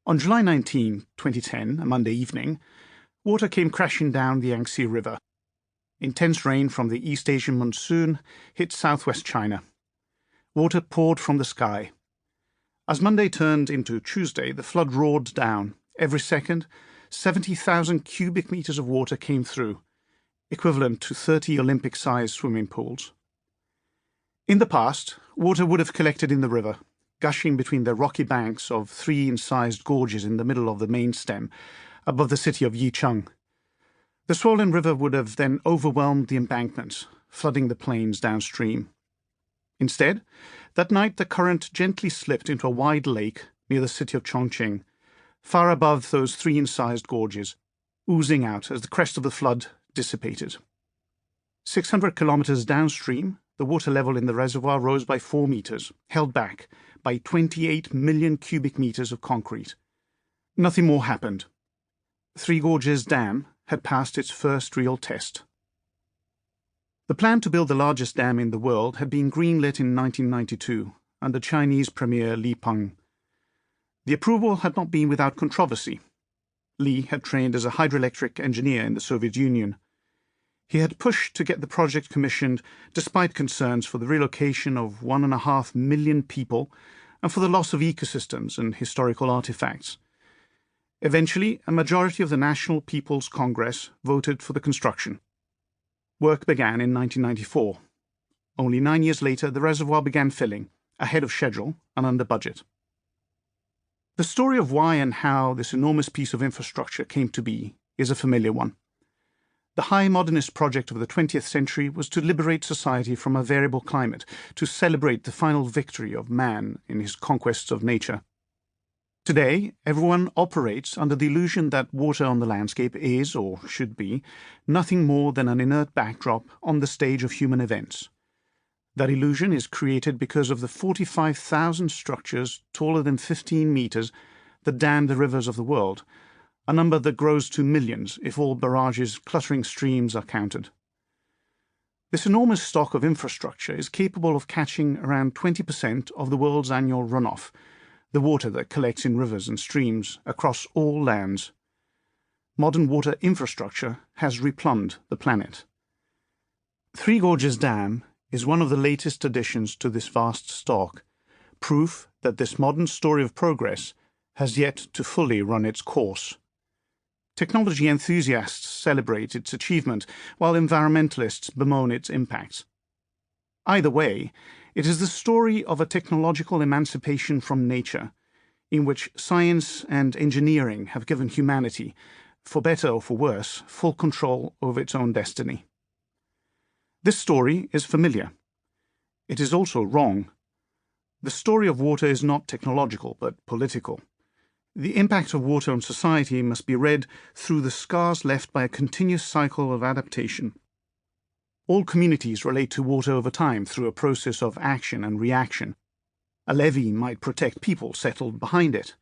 On July 19, 2010, a Monday evening, water came crashing down the Yangtze River. Intense rain from the East Asian monsoon hit southwest China. Water poured from the sky. As Monday turned into Tuesday, the flood roared down. Every second, 70,000 cubic meters of water came through, equivalent to 30 Olympic-sized swimming pools. In the past, water would have collected in the river, gushing between the rocky banks of 3 incised gorges in the middle of the main stem, above the city of Yicheng. The swollen river would have then overwhelmed the embankments, flooding the plains downstream. Instead, that night the current gently slipped into a wide lake near the city of Chongqing, far above those 3 incised gorges, oozing out as the crest of the flood dissipated. 600 kilometers downstream, the water level in the reservoir rose by 4 meters, held back by 28 million cubic meters of concrete. Nothing more happened. Three Gorges Dam had passed its first real test. The plan to build the largest dam in the world had been greenlit in 1992 under Chinese Premier Li Peng. The approval had not been without controversy. Li had trained as a hydroelectric engineer in the Soviet Union. He had pushed to get the project commissioned despite concerns for the relocation of 1.5 million people and for the loss of ecosystems and historical artifacts. Eventually, a majority of the National People's Congress voted for the construction. Work began in 1994. Only 9 years later, the reservoir began filling, ahead of schedule and under budget. The story of why and how this enormous piece of infrastructure came to be is a familiar one. The high modernist project of the 20th century was to liberate society from a variable climate, to celebrate the final victory of man in his conquests of nature. Today, everyone operates under the illusion that water on the landscape is, or should be, nothing more than an inert backdrop on the stage of human events. That illusion is created because of the 45,000 structures taller than 15 meters that dam the rivers of the world, a number that grows to millions if all barrages cluttering streams are counted. This enormous stock of infrastructure is capable of catching around 20% of the world's annual runoff, the water that collects in rivers and streams across all lands. Modern water infrastructure has replumbed the planet. Three Gorges Dam is one of the latest additions to this vast stock, proof that this modern story of progress has yet to fully run its course. Technology enthusiasts celebrate its achievement, while environmentalists bemoan its impacts. Either way, it is the story of a technological emancipation from nature, in which science and engineering have given humanity, for better or for worse, full control over its own destiny. This story is familiar. It is also wrong. The story of water is not technological, but political. The impact of water on society must be read through the scars left by a continuous cycle of adaptation. All communities relate to water over time through a process of action and reaction. A levee might protect people settled behind it.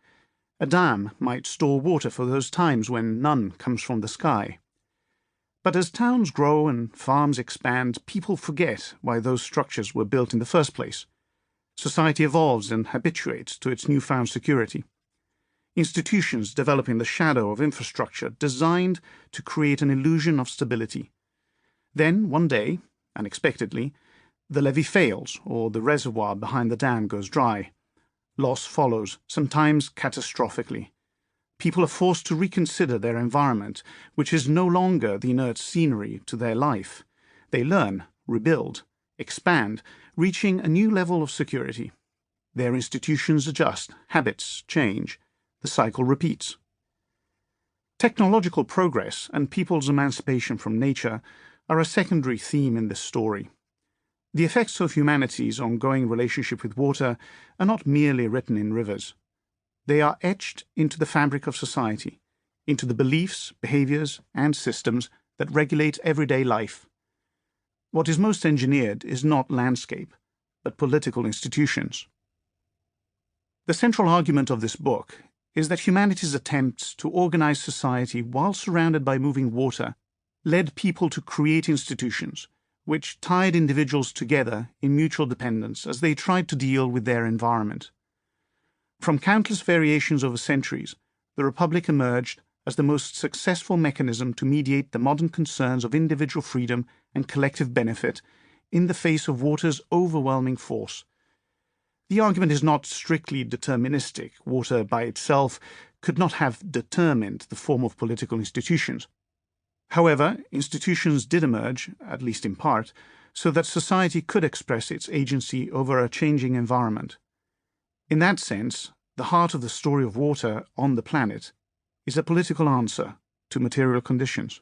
A dam might store water for those times when none comes from the sky. But as towns grow and farms expand, people forget why those structures were built in the first place. Society evolves and habituates to its newfound security. Institutions develop in the shadow of infrastructure designed to create an illusion of stability. Then, one day, unexpectedly, the levee fails or the reservoir behind the dam goes dry. Loss follows, sometimes catastrophically. People are forced to reconsider their environment, which is no longer the inert scenery to their life. They learn, rebuild, expand, reaching a new level of security. Their institutions adjust, habits change. The cycle repeats. Technological progress and people's emancipation from nature are a secondary theme in this story. The effects of humanity's ongoing relationship with water are not merely written in rivers. They are etched into the fabric of society, into the beliefs, behaviors, and systems that regulate everyday life. What is most engineered is not landscape, but political institutions. The central argument of this book is that humanity's attempts to organize society while surrounded by moving water led people to create institutions which tied individuals together in mutual dependence as they tried to deal with their environment. From countless variations over centuries, the Republic emerged as the most successful mechanism to mediate the modern concerns of individual freedom and collective benefit in the face of water's overwhelming force. The argument is not strictly deterministic. Water by itself could not have determined the form of political institutions. However, institutions did emerge, at least in part, so that society could express its agency over a changing environment. In that sense, the heart of the story of water on the planet is a political answer to material conditions.